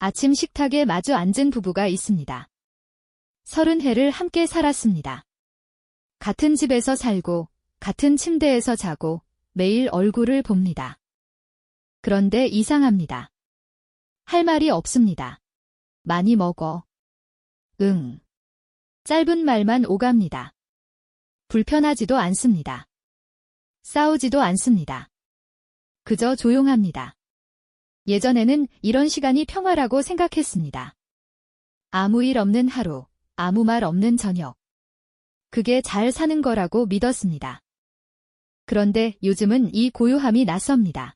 아침 식탁에 마주 앉은 부부가 있습니다. 30해를 함께 살았습니다. 같은 집에서 살고, 같은 침대에서 자고, 매일 얼굴을 봅니다. 그런데 이상합니다. 할 말이 없습니다. 많이 먹어. 응. 짧은 말만 오갑니다. 불편하지도 않습니다. 싸우지도 않습니다. 그저 조용합니다. 예전에는 이런 시간이 평화라고 생각했습니다. 아무 일 없는 하루, 아무 말 없는 저녁. 그게 잘 사는 거라고 믿었습니다. 그런데 요즘은 이 고요함이 낯섭니다.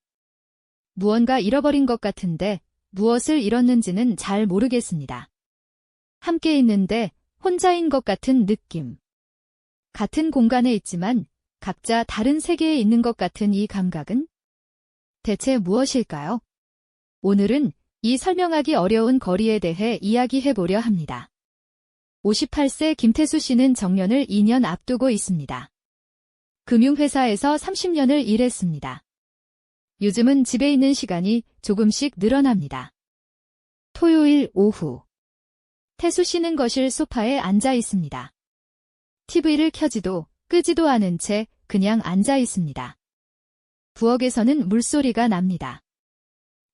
무언가 잃어버린 것 같은데 무엇을 잃었는지는 잘 모르겠습니다. 함께 있는데 혼자인 것 같은 느낌. 같은 공간에 있지만 각자 다른 세계에 있는 것 같은 이 감각은 대체 무엇일까요? 오늘은 이 설명하기 어려운 거리에 대해 이야기해보려 합니다. 58세 김태수 씨는 정년을 2년 앞두고 있습니다. 금융회사에서 30년을 일했습니다. 요즘은 집에 있는 시간이 조금씩 늘어납니다. 토요일 오후. 태수 씨는 거실 소파에 앉아 있습니다. TV를 켜지도 끄지도 않은 채 그냥 앉아 있습니다. 부엌에서는 물소리가 납니다.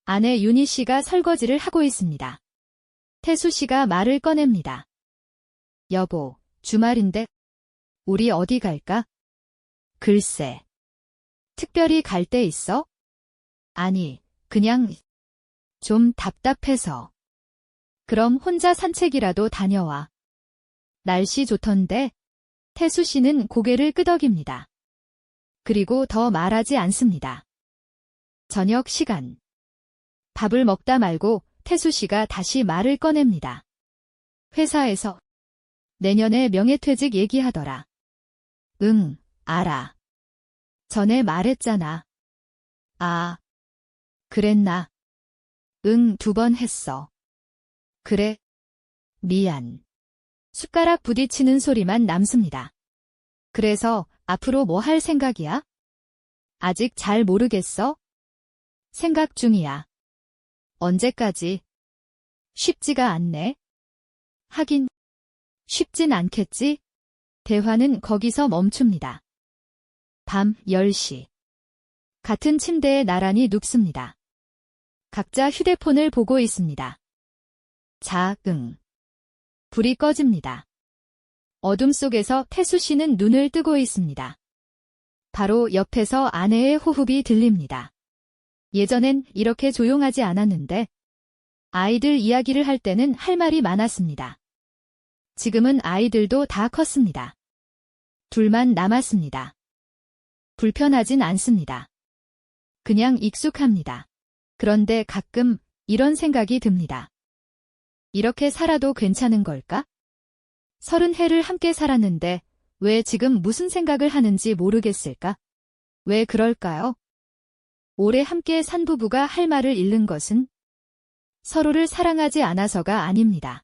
아내 윤희 씨가 설거지를 하고 있습니다. 태수 씨가 말을 꺼냅니다. 여보, 주말인데 우리 어디 갈까? 글쎄. 특별히 갈 데 있어? 아니, 그냥 좀 답답해서. 그럼 혼자 산책이라도 다녀와. 날씨 좋던데? 태수 씨는 고개를 끄덕입니다. 그리고 더 말하지 않습니다. 저녁 시간. 밥을 먹다 말고 태수 씨가 다시 말을 꺼냅니다. 회사에서 내년에 명예퇴직 얘기하더라. 응, 알아. 전에 말했잖아. 아, 그랬나? 응, 2번 했어. 그래. 미안. 숟가락 부딪히는 소리만 남습니다. 그래서 앞으로 뭐 할 생각이야? 아직 잘 모르겠어? 생각 중이야. 언제까지? 쉽지가 않네. 하긴 쉽진 않겠지? 대화는 거기서 멈춥니다. 밤 10시. 같은 침대에 나란히 눕습니다. 각자 휴대폰을 보고 있습니다. 자, 응. 불이 꺼집니다. 어둠 속에서 태수 씨는 눈을 뜨고 있습니다. 바로 옆에서 아내의 호흡이 들립니다. 예전엔 이렇게 조용하지 않았는데 아이들 이야기를 할 때는 할 말이 많았습니다. 지금은 아이들도 다 컸습니다. 둘만 남았습니다. 불편하진 않습니다. 그냥 익숙합니다. 그런데 가끔 이런 생각이 듭니다. 이렇게 살아도 괜찮은 걸까? 30해를 함께 살았는데 왜 지금 무슨 생각을 하는지 모르겠을까? 왜 그럴까요? 오래 함께 산 부부가 할 말을 잃는 것은 서로를 사랑하지 않아서가 아닙니다.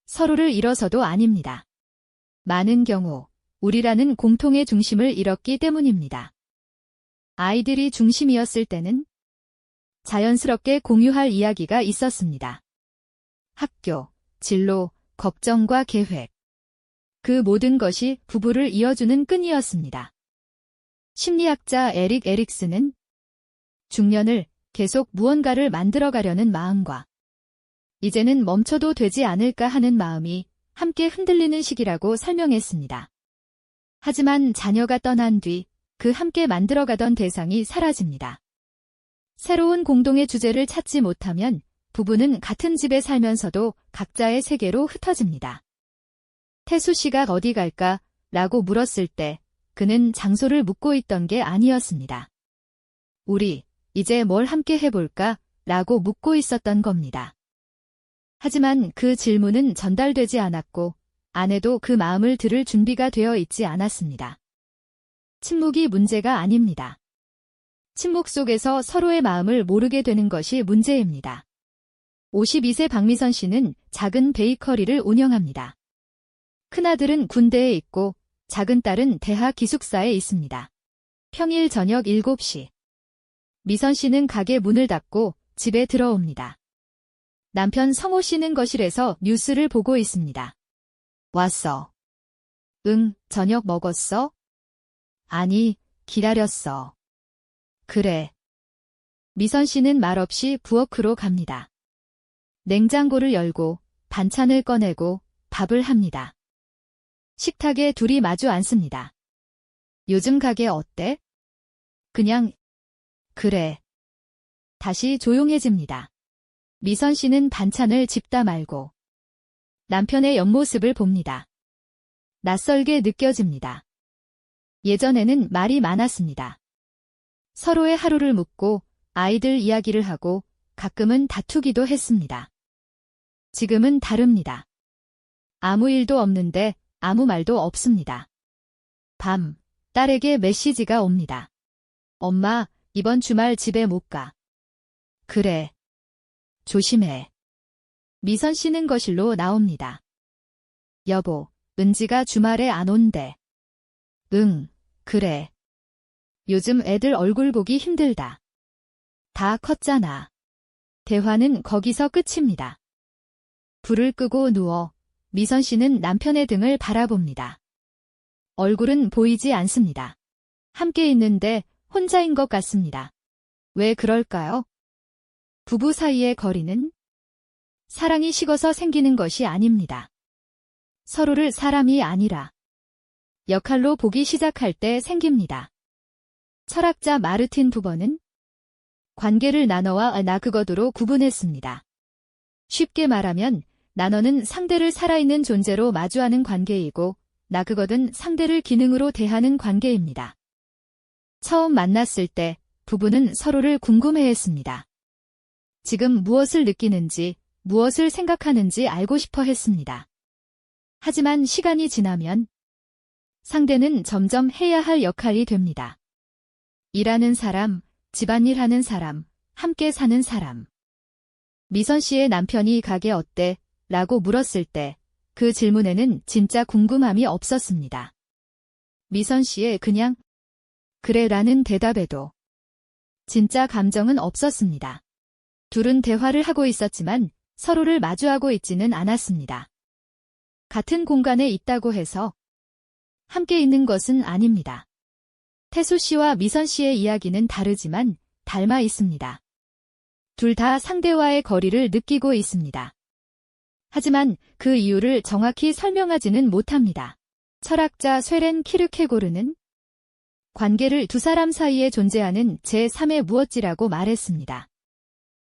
서로를 잃어서도 아닙니다. 많은 경우 우리라는 공통의 중심을 잃었기 때문입니다. 아이들이 중심이었을 때는 자연스럽게 공유할 이야기가 있었습니다. 학교, 진로, 걱정과 계획. 그 모든 것이 부부를 이어주는 끈이었습니다. 심리학자 에릭 에릭슨은 중년을 계속 무언가를 만들어가려는 마음과 이제는 멈춰도 되지 않을까 하는 마음이 함께 흔들리는 시기라고 설명했습니다. 하지만 자녀가 떠난 뒤 그 함께 만들어가던 대상이 사라집니다. 새로운 공동의 주제를 찾지 못하면 부부는 같은 집에 살면서도 각자의 세계로 흩어집니다. 태수 씨가 어디 갈까? 라고 물었을 때 그는 장소를 묻고 있던 게 아니었습니다. 우리 이제 뭘 함께 해볼까? 라고 묻고 있었던 겁니다. 하지만 그 질문은 전달되지 않았고 아내도 그 마음을 들을 준비가 되어 있지 않았습니다. 침묵이 문제가 아닙니다. 침묵 속에서 서로의 마음을 모르게 되는 것이 문제입니다. 52세 박미선 씨는 작은 베이커리를 운영합니다. 큰아들은 군대에 있고 작은 딸은 대학 기숙사에 있습니다. 평일 저녁 7시. 미선 씨는 가게 문을 닫고 집에 들어옵니다. 남편 성호 씨는 거실에서 뉴스를 보고 있습니다. 왔어. 응, 저녁 먹었어? 아니, 기다렸어. 그래. 미선 씨는 말없이 부엌으로 갑니다. 냉장고를 열고 반찬을 꺼내고 밥을 합니다. 식탁에 둘이 마주 앉습니다. 요즘 가게 어때? 그냥, 그래. 다시 조용해집니다. 미선 씨는 반찬을 집다 말고 남편의 옆모습을 봅니다. 낯설게 느껴집니다. 예전에는 말이 많았습니다. 서로의 하루를 묻고 아이들 이야기를 하고 가끔은 다투기도 했습니다. 지금은 다릅니다. 아무 일도 없는데 아무 말도 없습니다. 밤, 딸에게 메시지가 옵니다. 엄마, 이번 주말 집에 못 가. 그래. 조심해. 미선 씨는 거실로 나옵니다. 여보, 은지가 주말에 안 온대. 응, 그래. 요즘 애들 얼굴 보기 힘들다. 다 컸잖아. 대화는 거기서 끝입니다. 불을 끄고 누워 미선 씨는 남편의 등을 바라봅니다. 얼굴은 보이지 않습니다. 함께 있는데 혼자인 것 같습니다. 왜 그럴까요? 부부 사이의 거리는 사랑이 식어서 생기는 것이 아닙니다. 서로를 사람이 아니라 역할로 보기 시작할 때 생깁니다. 철학자 마르틴 부버는 관계를 나너와 나 그것으로 구분했습니다. 쉽게 말하면 나너는 상대를 살아있는 존재로 마주하는 관계이고 나 그것은 상대를 기능으로 대하는 관계입니다. 처음 만났을 때 부부는 서로를 궁금해했습니다. 지금 무엇을 느끼는지, 무엇을 생각하는지 알고 싶어 했습니다. 하지만 시간이 지나면 상대는 점점 해야 할 역할이 됩니다. 일하는 사람, 집안일 하는 사람, 함께 사는 사람. 미선 씨의 남편이 가게 어때? 라고 물었을 때 그 질문에는 진짜 궁금함이 없었습니다. 미선 씨의 그냥 그래 라는 대답에도 진짜 감정은 없었습니다. 둘은 대화를 하고 있었지만 서로를 마주하고 있지는 않았습니다. 같은 공간에 있다고 해서 함께 있는 것은 아닙니다. 태수 씨와 미선 씨의 이야기는 다르지만 닮아 있습니다. 둘 다 상대와의 거리를 느끼고 있습니다. 하지만 그 이유를 정확히 설명하지는 못합니다. 철학자 쇠렌 키르케고르는 관계를 두 사람 사이에 존재하는 제3의 무엇지라고 말했습니다.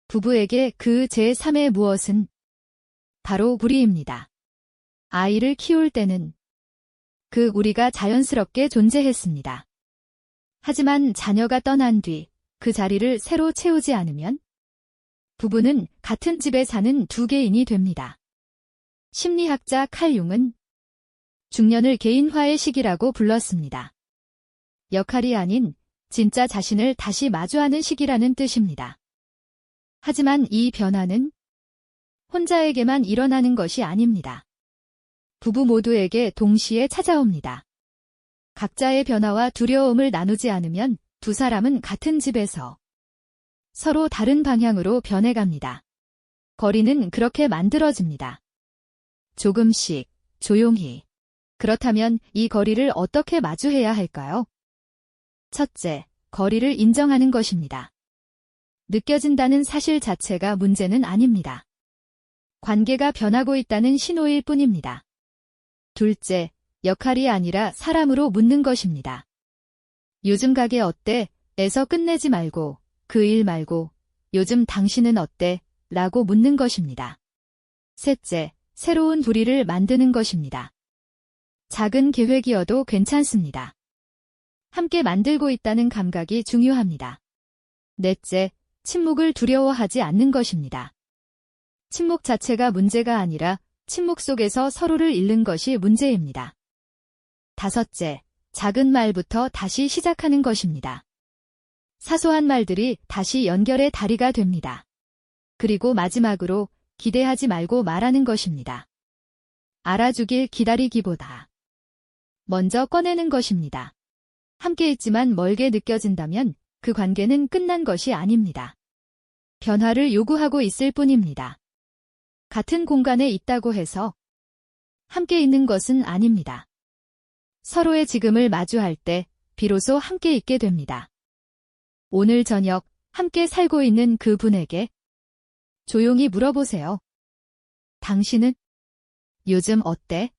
부부에게 그 제3의 무엇은 바로 우리입니다. 아이를 키울 때는 그 우리가 자연스럽게 존재했습니다. 하지만 자녀가 떠난 뒤 그 자리를 새로 채우지 않으면 부부는 같은 집에 사는 두 개인이 됩니다. 심리학자 칼 융은 중년을 개인화의 시기라고 불렀습니다. 역할이 아닌 진짜 자신을 다시 마주하는 시기라는 뜻입니다. 하지만 이 변화는 혼자에게만 일어나는 것이 아닙니다. 부부 모두에게 동시에 찾아옵니다. 각자의 변화와 두려움을 나누지 않으면 두 사람은 같은 집에서 서로 다른 방향으로 변해갑니다. 거리는 그렇게 만들어집니다. 조금씩, 조용히. 그렇다면 이 거리를 어떻게 마주해야 할까요? 첫째, 거리를 인정하는 것입니다. 느껴진다는 사실 자체가 문제는 아닙니다. 관계가 변하고 있다는 신호일 뿐입니다. 둘째, 역할이 아니라 사람으로 묻는 것입니다. 요즘 가게 어때? 에서 끝내지 말고 그 일 말고 요즘 당신은 어때? 라고 묻는 것입니다. 셋째, 새로운 부리를 만드는 것입니다. 작은 계획이어도 괜찮습니다. 함께 만들고 있다는 감각이 중요합니다. 넷째, 침묵을 두려워하지 않는 것입니다. 침묵 자체가 문제가 아니라 침묵 속에서 서로를 잃는 것이 문제입니다. 다섯째, 작은 말부터 다시 시작하는 것입니다. 사소한 말들이 다시 연결의 다리가 됩니다. 그리고 마지막으로 기대하지 말고 말하는 것입니다. 알아주길 기다리기보다 먼저 꺼내는 것입니다. 함께 있지만 멀게 느껴진다면 그 관계는 끝난 것이 아닙니다. 변화를 요구하고 있을 뿐입니다. 같은 공간에 있다고 해서 함께 있는 것은 아닙니다. 서로의 지금을 마주할 때 비로소 함께 있게 됩니다. 오늘 저녁 함께 살고 있는 그 분에게 조용히 물어보세요. 당신은 요즘 어때?